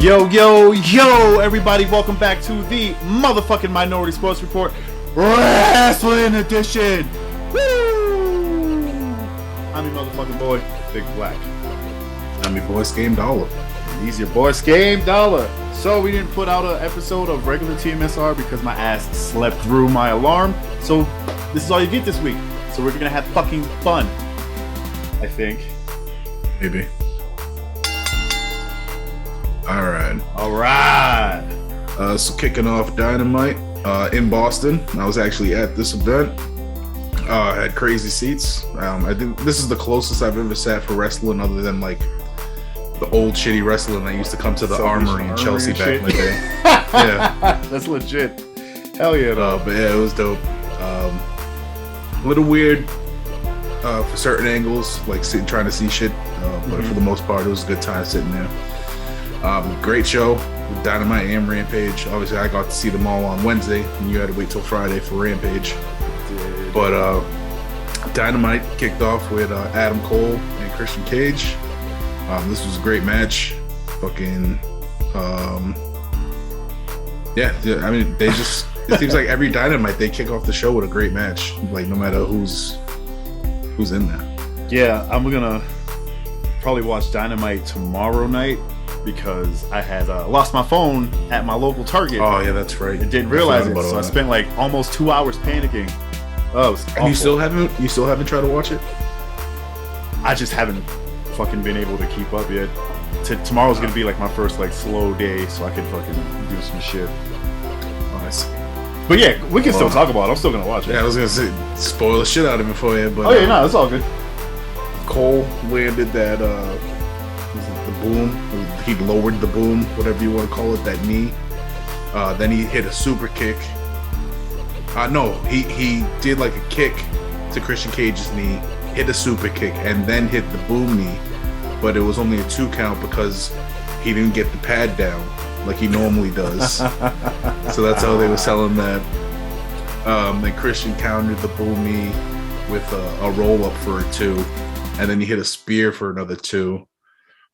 Yo, everybody, welcome back to the motherfucking Minority Sports Report RASSLIN edition. Woo! I'm your motherfucking boy, Big Black. I'm your boy, Scam Dollar. He's your boy, Scam Dollar. So we didn't put out an episode of regular TMSR because my ass slept through my alarm. So this is all you get this week. So we're gonna have fucking fun, I think. Maybe. All right. So kicking off Dynamite in Boston. I was actually at this event. I had crazy seats. I think this is the closest I've ever sat for wrestling, other than like the old shitty wrestling that used to come to the Armory in Chelsea back in the day. Yeah, that's legit. Hell yeah, though. But yeah, it was dope. A little weird for certain angles, like trying to see shit. But for the most part, it was a good time sitting there. Great show with Dynamite and Rampage. Obviously, I got to see them all on Wednesday, and you had to wait till Friday for Rampage. But Dynamite kicked off with Adam Cole and Christian Cage. This was a great match. Fucking, yeah. I mean, they just. It seems like every Dynamite they kick off the show with a great match. Like no matter who's in there. Yeah, I'm gonna probably watch Dynamite tomorrow night, because I had lost my phone at my local Target. Oh yeah, that's right. I didn't realize it, so I spent like almost 2 hours panicking. Oh, it was awful. And you still haven't tried to watch it? I just haven't fucking been able to keep up yet. Tomorrow's gonna be like my first like slow day, so I can fucking do some shit. Oh, I see. But yeah, we can still talk about it. I'm still gonna watch it. Yeah, I was gonna say spoil the shit out of it for you, but oh yeah, no, it's all good. Cole landed that the boom. He lowered the boom, whatever you want to call it, that knee. Then he hit a super kick. No, he did like a kick to Christian Cage's knee, hit a super kick, and then hit the boom knee. But it was only a 2 count because he didn't get the pad down like he normally does. So that's how they were selling that. Then Christian countered the boom knee with a roll up for a 2, and then he hit a spear for another 2.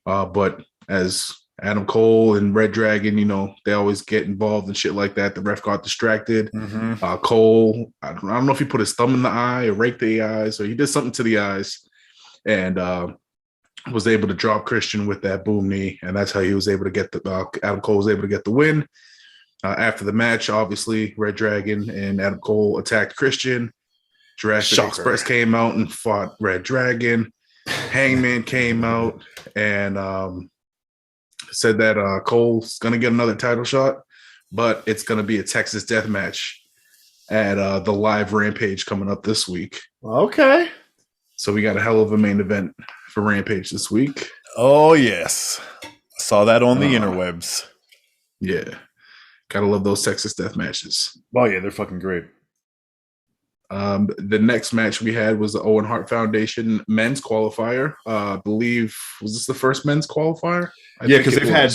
But as Adam Cole and Red Dragon, you know, they always get involved in shit like that. The ref got distracted. Cole, I don't know if he put his thumb in the eye or raked the eyes, or he did something to the eyes, and was able to drop Christian with that boom knee, and that's how he was able to get Adam Cole was able to get the win. After the match, obviously, Red Dragon and Adam Cole attacked Christian. Jurassic Express came out and fought Red Dragon. Hangman came out and said that Cole's gonna get another title shot, but it's gonna be a Texas death match at the live Rampage coming up this week. Okay. So we got a hell of a main event for Rampage this week. Oh yes, I saw that on the interwebs. Yeah, gotta love those Texas death matches. Oh yeah, they're fucking great. The next match we had was the Owen Hart Foundation men's qualifier. I believe, was this the first men's qualifier? Yeah, because they've had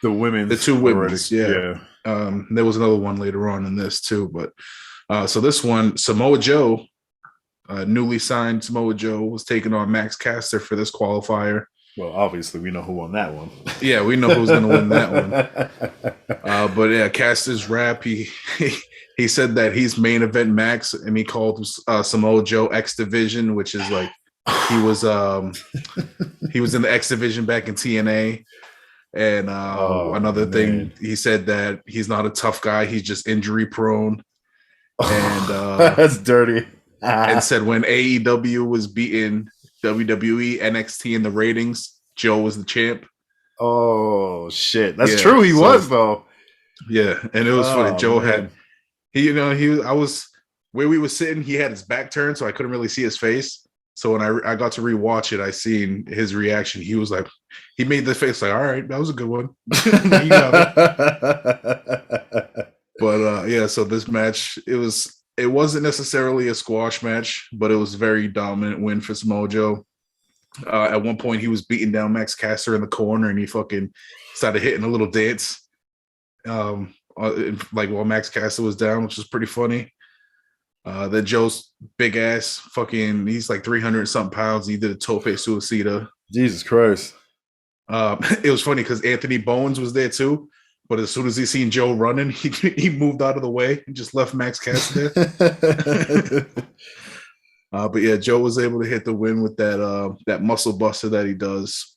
the women's. The 2 women's, yeah. There was another one later on in this too, but so this one, Samoa Joe, newly signed Samoa Joe, was taking on Max Caster for this qualifier. Well, obviously, we know who won that one. Yeah, we know who's going to win that one. But yeah, Caster's rap, he said that he's main event Max, and he called Samoa Joe X Division, which is like he was in the X Division back in TNA. And another thing, he said that he's not a tough guy, he's just injury prone. And that's dirty. And said when AEW was beating WWE, NXT in the ratings, Joe was the champ. Oh shit, that's true. He was though. Yeah, and it was funny. Joe had I was where we were sitting. He had his back turned, so I couldn't really see his face. So when I got to rewatch it, I seen his reaction. He was like, he made the face like, "All right, that was a good one." You got it. But yeah, so this match, it wasn't necessarily a squash match, but it was a very dominant win for Samoa Joe. At one point, he was beating down Max Caster in the corner, and he fucking started hitting a little dance, like while Max Caster was down, which was pretty funny. Then Joe's big ass, fucking, he's like 300 something pounds. He did a tope suicida. Jesus Christ. It was funny because Anthony Bowens was there too. But as soon as he seen Joe running, he moved out of the way and just left Max Cass there. But yeah, Joe was able to hit the win with that muscle buster that he does.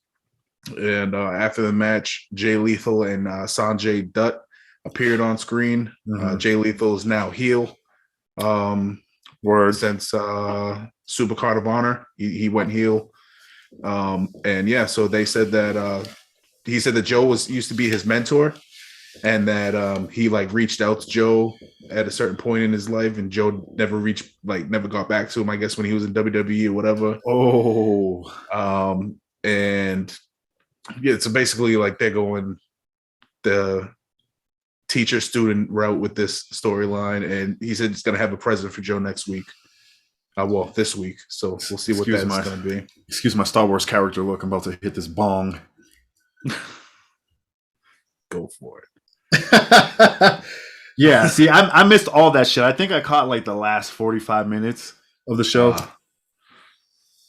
And after the match, Jay Lethal and Sanjay Dutt appeared on screen. Jay Lethal is now heel. Since Super Card of Honor, he went heel. And yeah, so they said that he said that Joe used to be his mentor, and that he like reached out to Joe at a certain point in his life, and Joe never got back to him, I guess, when he was in WWE or whatever. And yeah, so basically like they're going the teacher student route with this storyline, and he said he's gonna have a present for Joe next week. This week. So we'll see what that's gonna be. Excuse my Star Wars character look. I'm about to hit this bong. Go for it. Yeah, see, I missed all that shit. I think I caught like the last 45 minutes of the show.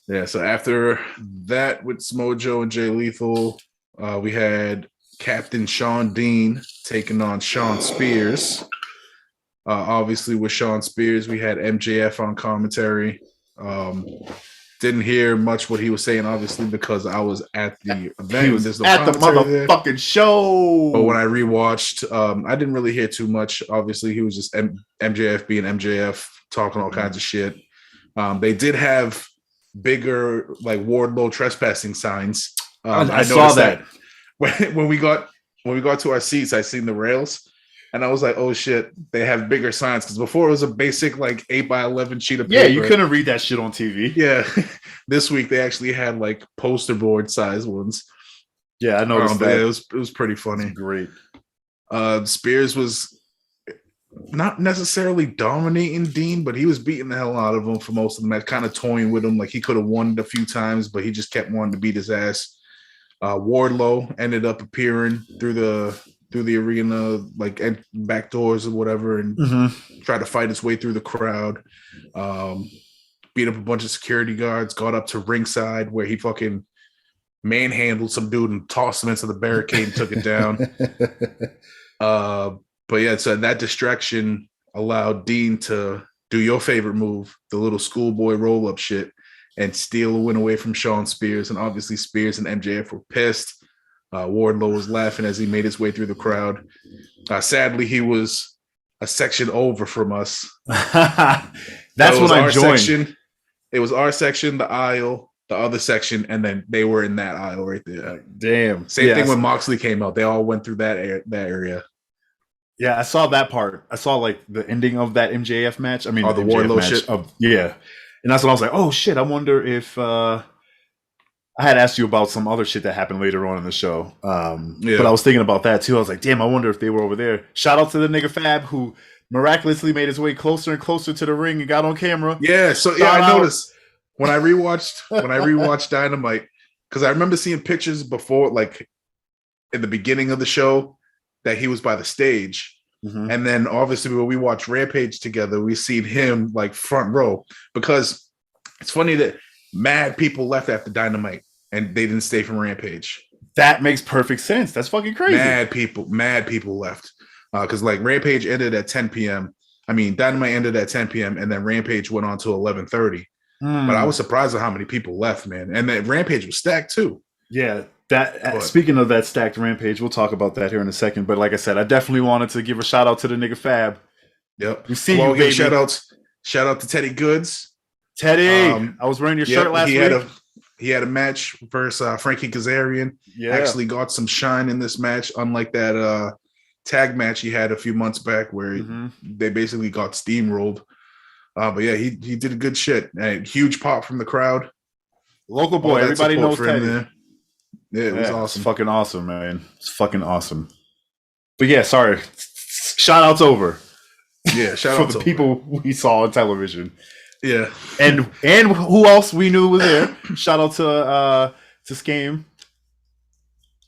Yeah, so after that with Smojo and Jay Lethal, we had Captain Sean Dean taking on Sean Spears. Obviously, with Sean Spears, we had MJF on commentary. Didn't hear much what he was saying, obviously, because I was at the event. He was at the motherfucking show. But when I rewatched, I didn't really hear too much. Obviously, he was just MJF being MJF, talking all kinds of shit. They did have bigger, like, Wardlow trespassing signs. I saw that. When we got to our seats, I seen the rails. And I was like, oh, shit, they have bigger signs. Because before it was a basic, like, 8x11 sheet of paper. Yeah, you couldn't read that shit on TV. Yeah. This week, they actually had, like, poster board size ones. Yeah, I noticed that. It was pretty funny. Great. Spears was not necessarily dominating Dean, but he was beating the hell out of him for most of the match, kind of toying with him. Like, he could have won it a few times, but he just kept wanting to beat his ass. Wardlow ended up appearing through the arena, like at back doors or whatever, and tried to fight his way through the crowd. Beat up a bunch of security guards, got up to ringside where he fucking manhandled some dude and tossed him into the barricade and took it down. But yeah, so that distraction allowed Dean to do your favorite move, the little schoolboy roll-up shit, and steal a win away from Sean Spears. And obviously Spears and MJF were pissed. Wardlow was laughing as he made his way through the crowd. Sadly, he was a section over from us. That's when I joined. Section. It was our section, the aisle, the other section, and then they were in that aisle right there. Damn. Same thing when Moxley came out. They all went through that area. Yeah, I saw that part. I saw like the ending of that MJF match. I mean, the Wardlow shit. Yeah. And that's when I was like, oh shit, I wonder if I had asked you about some other shit that happened later on in the show. But I was thinking about that too. I was like, damn, I wonder if they were over there. Shout out to the nigga Fab who miraculously made his way closer and closer to the ring and got on camera. Yeah, so yeah, I noticed when I rewatched Dynamite, because I remember seeing pictures before, like in the beginning of the show, that he was by the stage. And then obviously when we watched Rampage together, we seen him like front row, because it's funny that mad people left after Dynamite and they didn't stay from Rampage. That makes perfect sense. That's fucking crazy. Mad people left. Because like Rampage ended at 10 p.m. I mean, Dynamite ended at 10 p.m. and then Rampage went on to 11:30. But I was surprised at how many people left, man. And that Rampage was stacked too. Yeah. Speaking of that stacked Rampage, we'll talk about that here in a second. But like I said, I definitely wanted to give a shout out to the nigga Fab. Yep. We see you, baby. Shout out to Teddy Goods. Teddy, I was wearing your shirt last week. He had a match versus Frankie Kazarian. Yeah. Actually got some shine in this match, unlike that tag match he had a few months back where they basically got steamrolled. But yeah, he did a good shit. Huge pop from the crowd. Local boy, everybody knows Teddy. Yeah, it was awesome. It's fucking awesome, man. It's fucking awesome. But yeah, sorry. Shout outs over. Yeah, shout out for the people we saw on television. Yeah. And who else we knew was there. Shout out to Skame.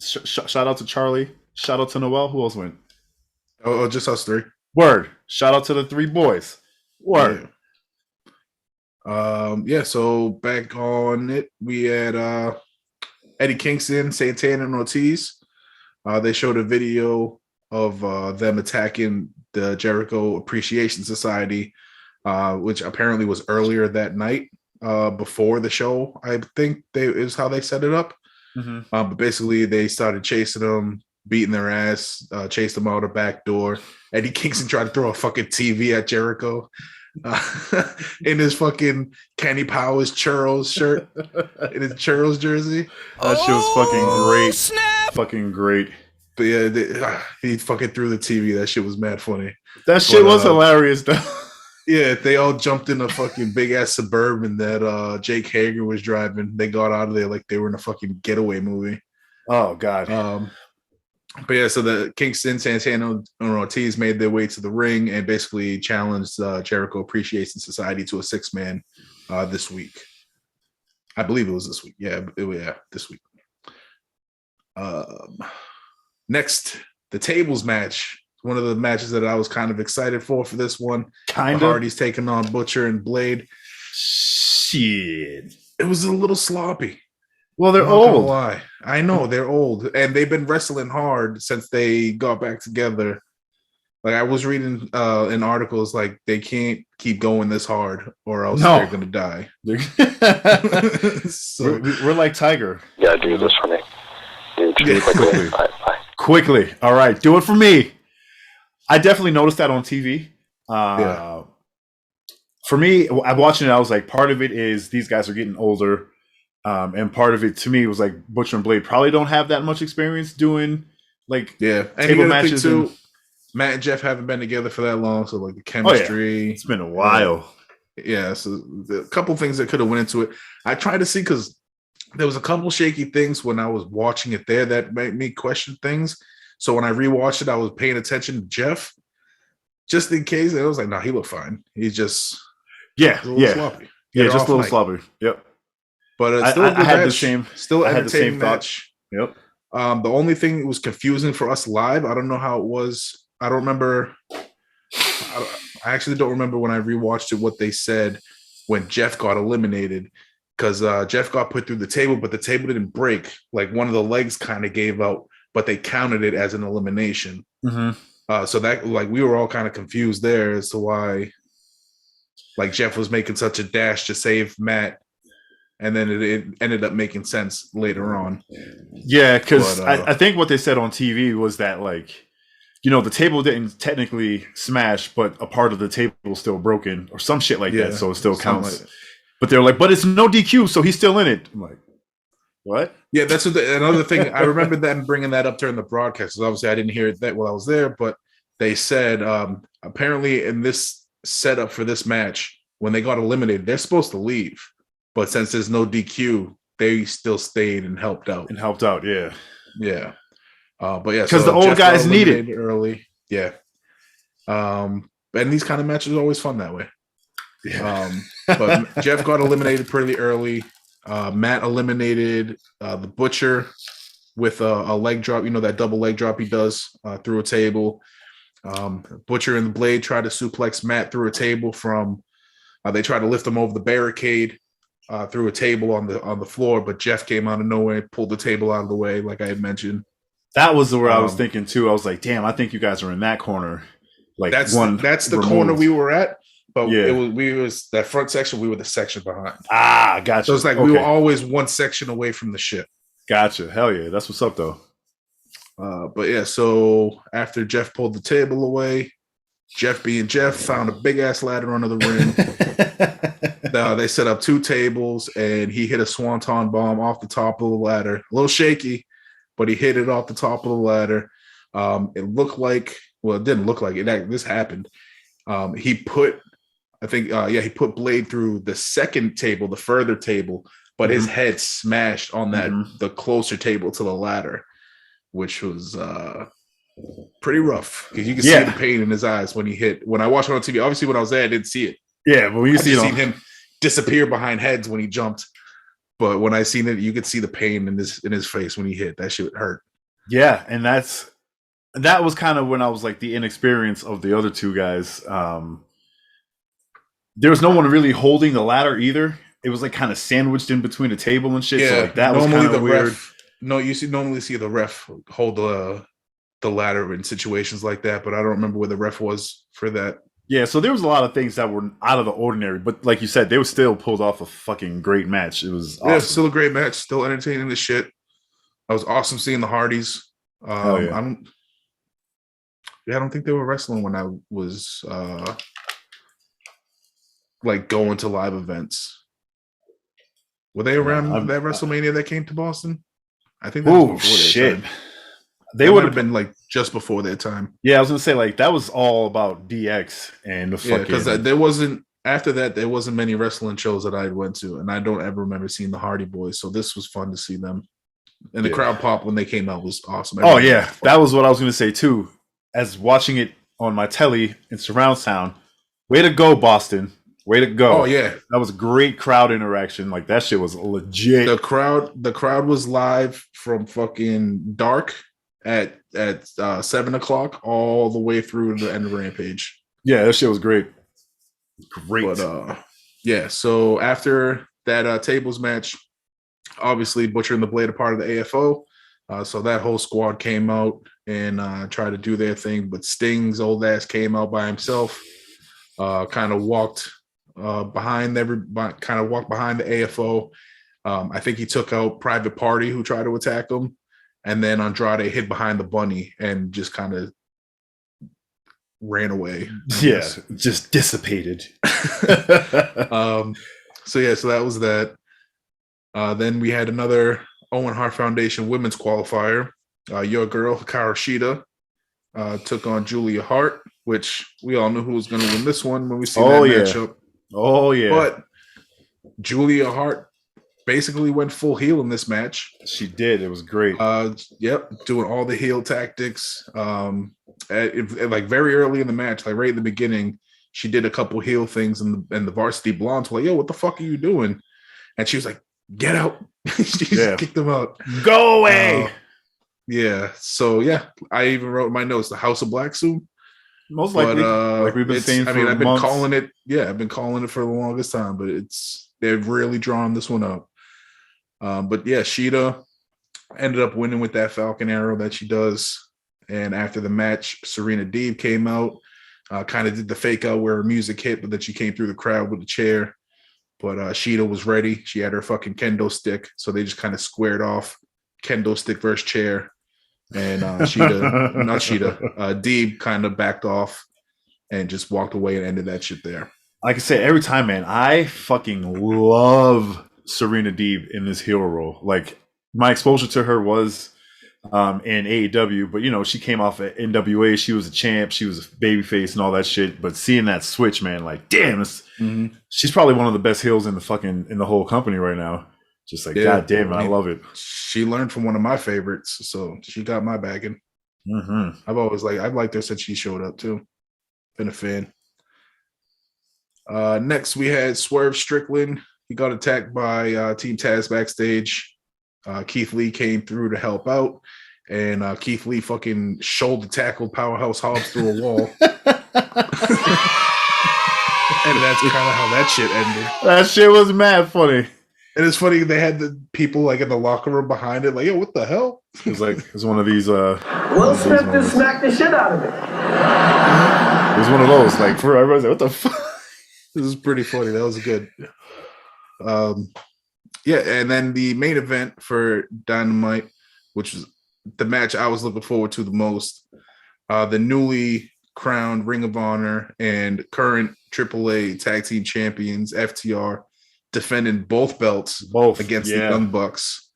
Shout out to Charlie. Shout out to Noel. Who else went? Oh, just us three. Word. Shout out to the three boys. Word. Yeah. So back on it, we had Eddie Kingston, Santana, and Ortiz. They showed a video of them attacking the Jericho Appreciation Society, which apparently was earlier that night before the show. I think is how they set it up. Mm-hmm. But basically, they started chasing them, beating their ass, chased them out a back door. Eddie Kingston tried to throw a fucking TV at Jericho in his fucking Kenny Powers churros shirt, in his churros jersey. That shit was fucking great. Snap! Fucking great. But yeah, he fucking threw the TV. That shit was mad funny. That shit was hilarious, though. Yeah, they all jumped in a fucking big ass Suburban that Jake Hager was driving. They got out of there like they were in a fucking getaway movie. Oh god. But yeah, so the Kingston, Santana, and Ortiz made their way to the ring and basically challenged Jericho Appreciation Society to a 6-man this week. I believe it was this week. Yeah, this week. Next, the tables match. One of the matches that I was kind of excited for this one. Kind of. Hardy's taking on Butcher and Blade. Shit. It was a little sloppy. Well, they're old. Why? I know they're old, and they've been wrestling hard since they got back together. Like I was reading in articles, like they can't keep going this hard, or else they're gonna die. So, we're like Tiger. Yeah, do this for me. Dude, quickly. Bye. Quickly. All right, do it for me. I definitely noticed that on TV. For me, I'm watching it. I was like, part of it is these guys are getting older, and part of it to me was like Butcher and Blade probably don't have that much experience doing like table matches. Too, Matt and Jeff haven't been together for that long, so like the chemistry. It's been a while. Yeah, so a couple things that could have went into it. I tried to see because there was a couple shaky things when I was watching it there that made me question things. So when I rewatched it, I was paying attention to Jeff, just in case. I was like, "No, he looked fine. He's just sloppy. Just a little sloppy. Yep." But I had the same entertaining thoughts. Yep. The only thing that was confusing for us live, I don't know how it was. I don't remember. I actually don't remember when I rewatched it what they said when Jeff got eliminated, because Jeff got put through the table, but the table didn't break. Like one of the legs kind of gave out, but they counted it as an elimination. Mm-hmm. So that like we were all kind of confused there as to why like Jeff was making such a dash to save Matt, and then it ended up making sense later on. Yeah, because I think what they said on TV was that like, you know, the table didn't technically smash, but a part of the table was still broken or some shit like that, so it still counts. Like but they're like, but it's no DQ, so he's still in it. I'm like, what? Yeah, that's another thing. I remember them bringing that up during the broadcast. Obviously, I didn't hear that while I was there, but they said apparently in this setup for this match, when they got eliminated, they're supposed to leave, but since there's no DQ, they still stayed and helped out. Yeah. But yeah, because the old guys need it early. Yeah. And these kind of matches are always fun that way. Yeah. But Jeff got eliminated pretty early. Matt eliminated the Butcher with a leg drop, you know, that double leg drop he does through a table. Butcher and the Blade tried to suplex Matt through a table from they tried to lift him over the barricade through a table on the floor, but Jeff came out of nowhere and pulled the table out of the way, like I had mentioned. That was where I was thinking too. I was like, damn, I think you guys are in that corner. Like that's the corner we were at. But we was that front section. We were the section behind. Ah, gotcha. So it's like we were always one section away from the ship. Gotcha. Hell yeah, that's what's up though. But yeah, so after Jeff pulled the table away, Jeff being Jeff found a big ass ladder under the ring. They set up 2 tables, and he hit a swanton bomb off the top of the ladder. A little shaky, but he hit it off the top of the ladder. It looked like, well, it didn't look like it. This happened. He put Blade through the second table, the further table, but his head smashed on that the closer table to the ladder, which was pretty rough because you can see the pain in his eyes when he hit. When I watched it on TV, obviously when I was there, I didn't see it. Yeah, but you seen him disappear behind heads when he jumped. But when I seen it, you could see the pain in his face when he hit. That shit hurt. Yeah, and that was kind of when I was like the inexperience of the other 2 guys. There was no one really holding the ladder either. it was like kind of sandwiched in between the table and shit. Yeah, So like that was kind of weird. Ref, no, normally see the ref hold the ladder in situations like that, but I don't remember where the ref was for that. Yeah, so there was a lot of things that were out of the ordinary, but like you said, they were still pulled off a fucking great match. It was awesome. Yeah, still a great match, still entertaining the shit. I was awesome seeing the Hardys. Hell yeah. I don't think they were wrestling when I was like going to live events. Were they around that WrestleMania that came to Boston? I think that was before their time. They would have been like just before their time. Yeah, I was gonna say like that was all about DX and the fucking. Because there wasn't after that there wasn't many wrestling shows that I went to, and I don't ever remember seeing the Hardy Boys. So this was fun to see them, and the crowd pop when they came out was awesome. Everybody that was what I was gonna say too. As watching it on my telly in surround sound, way to go, Boston! Way to go! Oh yeah, that was great crowd interaction. Like that shit was legit. The crowd was live from fucking dark at 7:00 all the way through the end of Rampage. Yeah, that shit was great. Great. But so after that tables match, obviously Butcher and the Blade are part of the AFO. So that whole squad came out and tried to do their thing, but Sting's old ass came out by himself, kind of walked behind the AFO. I think he took out Private Party, who tried to attack him, and then Andrade hid behind the bunny and just kind of ran away. Just dissipated. So that was that. Then we had another Owen Hart Foundation women's qualifier. Your girl Hikaru Shida took on Julia Hart, which we all knew who was going to win this one when we see that matchup. Oh yeah, but Julia Hart basically went full heel in this match. She did. It was great. Doing all the heel tactics. Like very early in the match, like right in the beginning, she did a couple heel things, and the Varsity Blondes were like, "Yo, what the fuck are you doing?" And she was like, "Get out!" She just kicked them out. Go away. So I even wrote in my notes the House of Black soon. Most likely, like we've been saying. I've been calling it. Yeah, I've been calling it for the longest time, but they've really drawn this one up. But Shida ended up winning with that Falcon Arrow that she does. And after the match, Serena Deeb came out, kind of did the fake out where her music hit, but then she came through the crowd with a chair. But Shida was ready. She had her fucking kendo stick, so they just kind of squared off kendo stick versus chair. And Deeb kind of backed off and just walked away and ended that shit there. Like I said, every time, man, I fucking love Serena Deeb in this hero role. Like my exposure to her was in AEW, but she came off at NWA. She was a champ. She was a babyface and all that shit. But seeing that switch, man, like damn, she's probably one of the best heels in the whole company right now. Just like god damn it, I love it. She learned from one of my favorites, so she got my bagging. I've liked her since she showed up too. Been a fan. Next, we had Swerve Strickland. He got attacked by Team Taz backstage. Keith Lee came through to help out, and Keith Lee fucking shoulder tackled Powerhouse Hobbs through a wall. And that's kind of how that shit ended. That shit was mad funny. And it's funny, they had the people like in the locker room behind it, like, yo, what the hell? It was one of these Will Smith just smacked the shit out of it. It was one of those, like, for everybody's like, what the fuck? This is pretty funny. That was good. And then the main event for Dynamite, which was the match I was looking forward to the most. The newly crowned Ring of Honor and current AAA Tag Team Champions, FTR, defending both belts against the Young Bucks.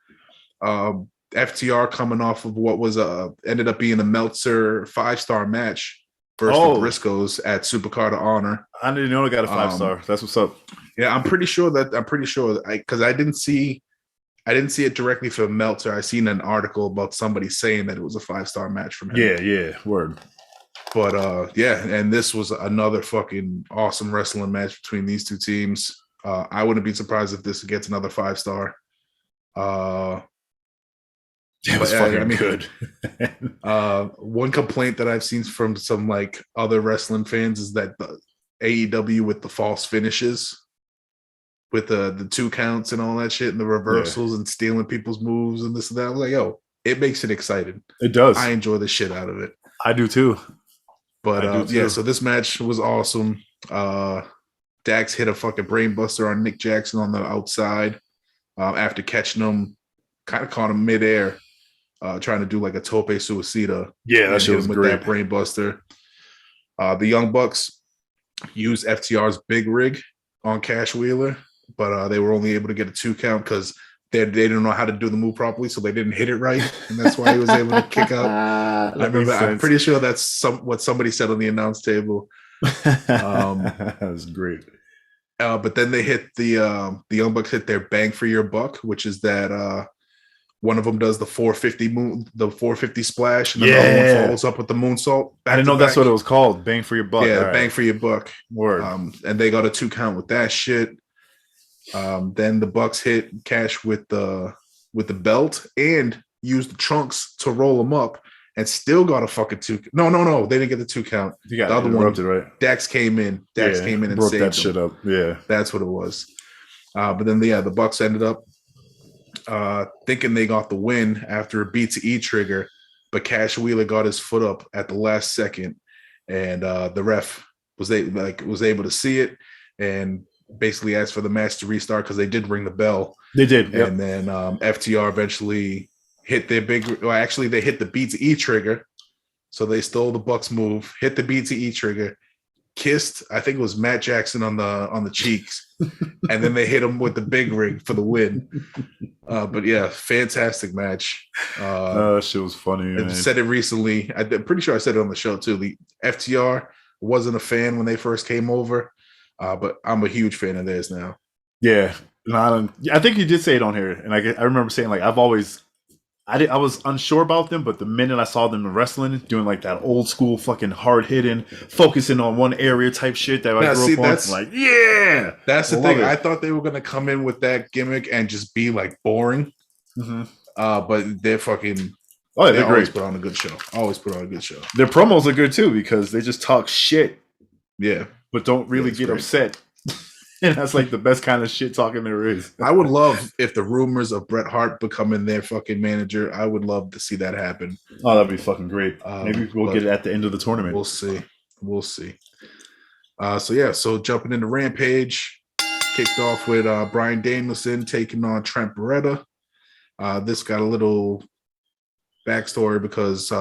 FTR coming off of what was ended up being a Meltzer 5-star match versus the Briscoes at Supercard of Honor. I didn't know it got a 5-star. That's what's up. Yeah, I'm pretty sure because I didn't see it directly from Meltzer. I seen an article about somebody saying that it was a 5-star match from him. Yeah, word. But and this was another fucking awesome wrestling match between these two teams. I wouldn't be surprised if this gets another 5-star. It was fucking good. One complaint that I've seen from some like other wrestling fans is that the AEW with the false finishes. with the 2 counts and all that shit and the reversals and stealing people's moves and this and that. I was like, yo, it makes it exciting. It does. I enjoy the shit out of it. I do too. But yeah, so this match was awesome. Dax hit a fucking brainbuster on Nick Jackson on the outside after catching him, kind of caught him midair, trying to do like a tope suicida. Yeah, that shit was great. That brainbuster. The Young Bucks used FTR's big rig on Cash Wheeler, but they were only able to get a 2 count because they didn't know how to do the move properly, so they didn't hit it right, and that's why he was able to kick out. I'm pretty sure that's what somebody said on the announce table. That was great. But then they hit the Young Bucks hit their bang for your buck, which is that one of them does the 450 splash, and the other one follows up with the moonsault. I didn't know that's what it was called. Bang for your buck. Yeah, bang for your buck. Word. And they got a 2 count with that shit. Then the Bucks hit Cash with the belt and used the trunks to roll him up, and still got a fucking 2. No, they didn't get the 2 count. You got the other one, right? Dax came in. Came in and broke saved that shit up. Yeah, that's what it was. But then the Bucks ended up thinking they got the win after a BTE trigger, but Cash Wheeler got his foot up at the last second, and the ref was able to see it and basically asked for the match to restart because they did ring the bell. They did, yep. And then FTR eventually hit their they hit the BTE trigger, so they stole the Bucks move, hit the BTE trigger, kissed, I think it was Matt Jackson on the cheeks, and then they hit him with the big rig for the win. But yeah, fantastic match. Shit was funny. I said it recently. I'm pretty sure I said it on the show too. The FTR wasn't a fan when they first came over, but I'm a huge fan of theirs now. Yeah, I think you did say it on here, and I remember saying like I was unsure about them, but the minute I saw them wrestling, doing like that old school fucking hard hitting, focusing on one area type shit that I grew up on, I'm like, yeah, that's the thing. I thought they were gonna come in with that gimmick and just be like boring, but they're fucking. Oh, yeah, they always put on a good show. Their promos are good too because they just talk shit, but don't really get upset. And that's like the best kind of shit talking there is. I would love if the rumors of Bret Hart becoming their fucking manager. I would love to see that happen. Oh, that'd be fucking great. Maybe we'll get it at the end of the tournament. We'll see. So jumping into Rampage, kicked off with Bryan Danielson taking on Trent Beretta. This got a little backstory because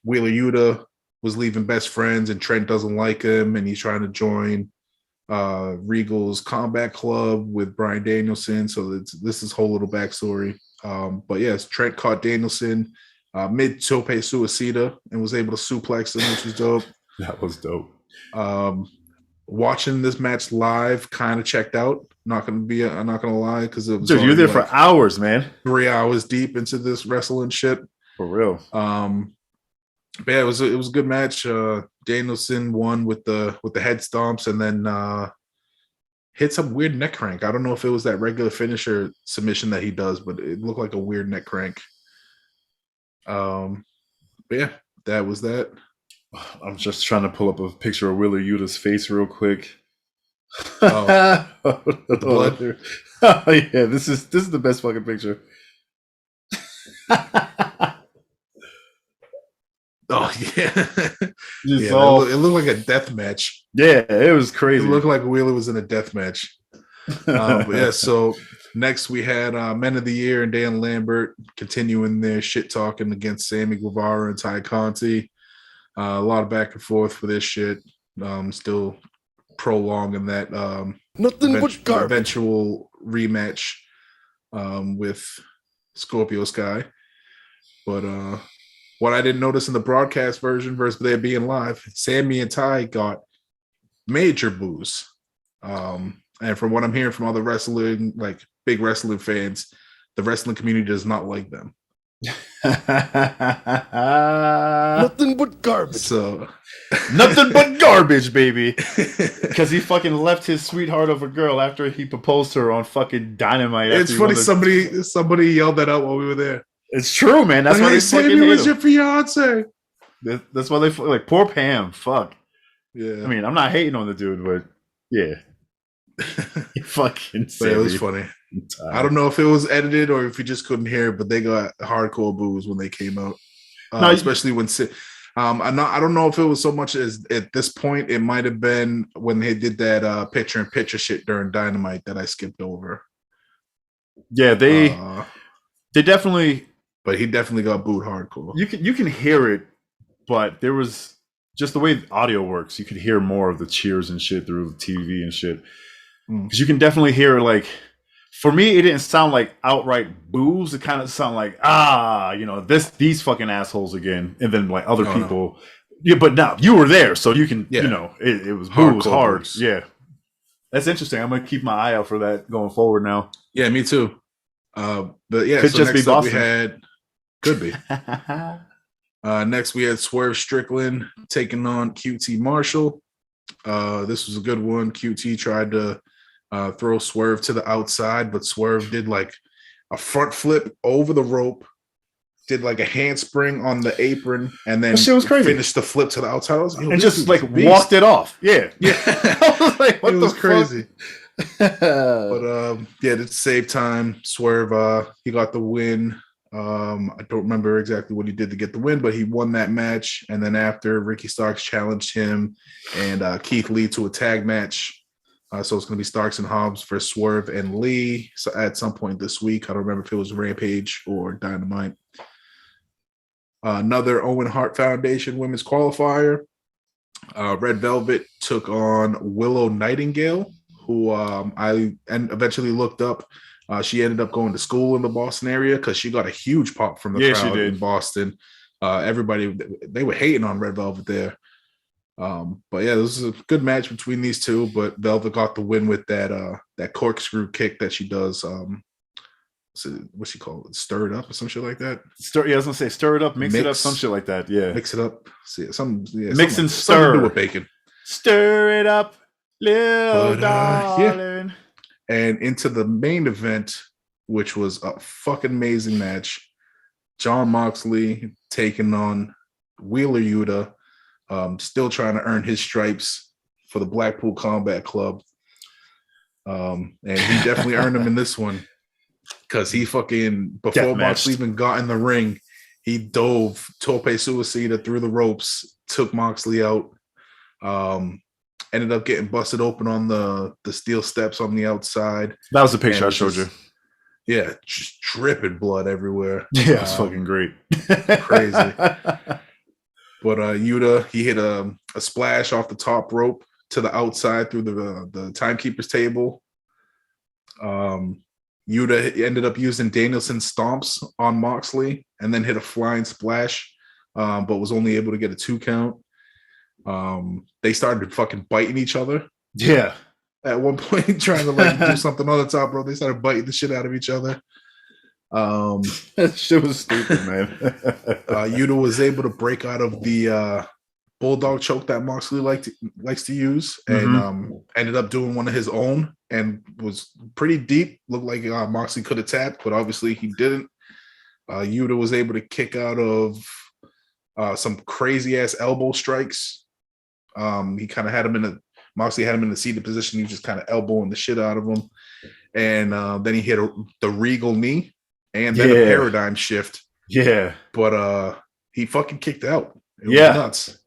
Wheeler Yuda was leaving best friends and Trent doesn't like him and he's trying to join Regal's Combat Club with Bryan Danielson. So this is whole little backstory. But yes, Trent caught Danielson mid tope suicida and was able to suplex him, which was dope. That was dope. Watching this match live, kind of checked out. I'm not gonna lie, because it was you're there for hours, man. 3 hours deep into this wrestling shit. For real. But yeah, it was a good match. Danielson won with the head stomps and then hit some weird neck crank. I don't know if it was that regular finisher submission that he does, but it looked like a weird neck crank. But yeah, that was that. I'm just trying to pull up a picture of Wheeler Yuta's face real quick. The blood. Oh yeah, this is the best fucking picture. Oh yeah, it looked like a death match. Yeah, it was crazy. It looked like Wheeler was in a death match. But yeah, so next we had Men of the Year and Dan Lambert continuing their shit talking against Sammy Guevara and Ty Conti. A lot of back and forth for this shit. Still prolonging that eventual rematch with Scorpio Sky. But what I didn't notice in the broadcast version versus there being live, Sammy and Ty got major boos. And from what I'm hearing from other wrestling, like big wrestling fans, the wrestling community does not like them. Nothing but garbage. So nothing but garbage, baby. Because he fucking left his sweetheart of a girl after he proposed to her on fucking Dynamite. It's funny, somebody yelled that out while we were there. It's true, man. That's why they fucking hate was him. Your fiance. That's why they like poor Pam. Fuck. Yeah. I mean, I'm not hating on the dude, but yeah. You fucking But it was silly. funny. I don't know if it was edited or if you just couldn't hear it, but they got hardcore boos when they came out. No, Especially when I don't know if it was so much as at this point. It might have been when they did that picture-in-picture shit during Dynamite that I skipped over. yeah, they definitely. But he definitely got booed hardcore. You can hear it, but there was just the way the audio works. You could hear more of the cheers and shit through the TV and shit. Because you can definitely hear, like, for me, it didn't sound like outright boos. It kind of sounded like, these fucking assholes again. And then like other people. No. Yeah, but now you were there, so you can, it was boos hard. Boos. Yeah. That's interesting. I'm going to keep my eye out for that going forward now. Yeah, me too. But yeah, could so just next be up Boston. Could be. Next we had Swerve Strickland taking on QT Marshall. This was a good one. QT tried to throw Swerve to the outside, but Swerve did like a front flip over the rope, did like a handspring on the apron, and then shit was crazy. Finished the flip to the outside. And just like walked it off. Yeah. I was like, what it was crazy. But yeah, to save time, Swerve he got the win. I don't remember exactly what he did to get the win, but he won that match. And then after, Ricky Starks challenged him and Keith Lee to a tag match. So it's going to be Starks and Hobbs for Swerve and Lee. So at some point this week, I don't remember if it was Rampage or Dynamite. Another Owen Hart Foundation Women's Qualifier. Red Velvet took on Willow Nightingale, who I eventually looked up. She ended up going to school in the Boston area because she got a huge pop from the crowd in Boston. Everybody, they were hating on Red Velvet there. But yeah, this is a good match between these two, but Velvet got the win with that corkscrew kick that she does. What's she called? Stir it up or some shit like that? I was gonna say stir it up, mix it up, some shit like that. Yeah. Mix it up. Mix and stir. Something to do with bacon. Stir it up, little darling. Yeah. And into the main event, which was a fucking amazing match. Jon Moxley taking on Wheeler Yuta, still trying to earn his stripes for the Blackpool Combat Club. And he definitely earned them in this one because he fucking, before Moxley even got in the ring, he dove Tope Suicida through the ropes, took Moxley out. Ended up getting busted open on the steel steps on the outside. That was the picture I showed you. Yeah, just dripping blood everywhere. Yeah, it's fucking great. Crazy. But Yuta, he hit a splash off the top rope to the outside through the timekeeper's table. Yuta ended up using Danielson stomps on Moxley and then hit a flying splash, but was only able to get a 2 count. They started fucking biting each other. Yeah. At one point, trying to like do something on the top rope, they started biting the shit out of each other. That shit was stupid, man. Yuta was able to break out of the bulldog choke that Moxley likes to use, and ended up doing one of his own, and was pretty deep. Looked like Moxley could have tapped, but obviously he didn't. Yuta was able to kick out of some crazy ass elbow strikes. He kind of had him Moxley had him in the seated position. He was just kind of elbowing the shit out of him. And then he hit the Regal knee and then a paradigm shift. Yeah. But he fucking kicked out. It was nuts.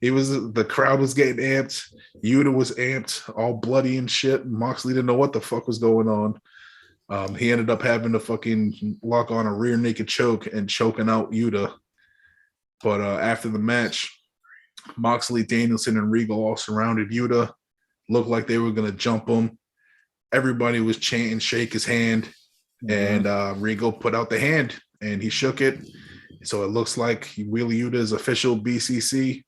It was, the crowd was getting amped. Yuta was amped, all bloody and shit. Moxley didn't know what the fuck was going on. He ended up having to fucking lock on a rear naked choke and choking out Yuta. But after the match, Moxley, Danielson, and Regal all surrounded Yuta. Looked like they were going to jump him. Everybody was chanting, shake his hand. And Regal put out the hand, and he shook it. So it looks like Wheeler Yuta's official BCC.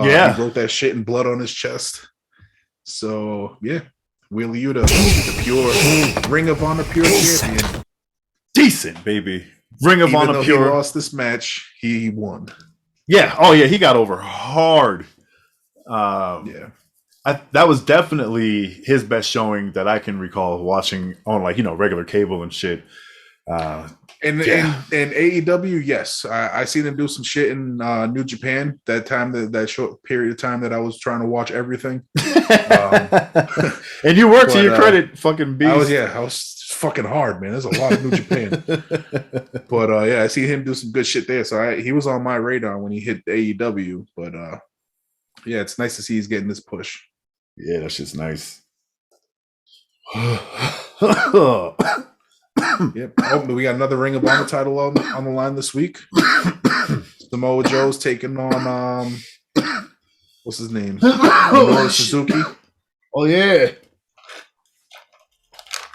He wrote that shit in blood on his chest. So, yeah. Wheeler Yuta, the pure Ring of Honor pure champion. Decent, baby. Ring of Honor pure. He lost this match, he won. Yeah. Oh, yeah. He got over hard. That was definitely his best showing that I can recall watching on regular cable and shit. And AEW, yes, I seen him do some shit in New Japan that time, that short period of time that I was trying to watch everything. And you worked to your credit, fucking beast. I was fucking hard, man. There's a lot of New Japan. But I see him do some good shit there. So he was on my radar when he hit AEW. But it's nice to see he's getting this push. Yeah, that shit's nice. Yep. Oh, we got another Ring of Honor title on the line this week. Samoa Joe's taking on what's his name? Minoru Suzuki. Oh yeah.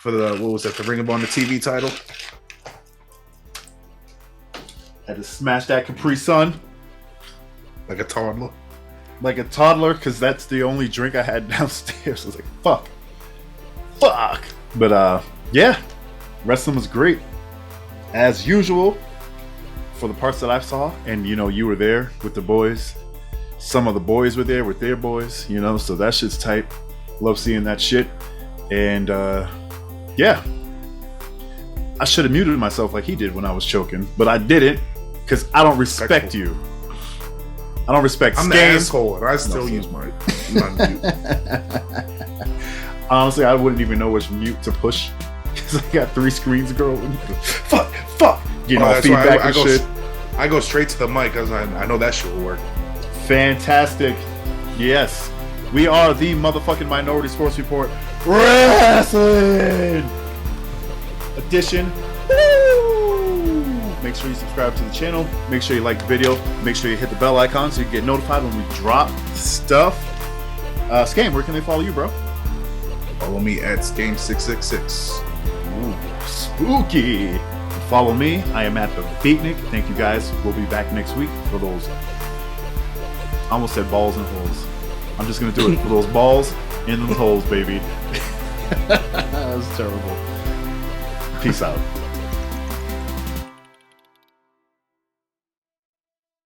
For the the Ring of Honor TV title. Had to smash that Capri Sun Like a toddler. Because that's the only drink I had downstairs. I was like, fuck. But wrestling was great as usual for the parts that I saw. And you were there with the boys. Some of the boys were there with their boys, so that shit's tight. Love seeing that shit. And I should have muted myself like he did when I was choking, but I didn't because I don't respect you. I don't respect I'm the asshole, and I still use my mute. Honestly, I wouldn't even know which mute to push because I got 3 screens growing. Fuck, getting all feedback and shit. I go straight to the mic because I know that shit will work. Fantastic. Yes, we are the motherfucking Minority Sports Report Wrestling Edition. Woo! Make sure you subscribe to the channel. Make sure you like the video. Make sure you hit the bell icon so you get notified when we drop stuff. Skame, where can they follow you, bro? Follow me at Skame666. Ooh, spooky. Follow me. I am at the Beatnik. Thank you guys. We'll be back next week for those. I almost said balls and holes. I'm just gonna do it for those balls in those holes, baby. That was terrible. Peace out.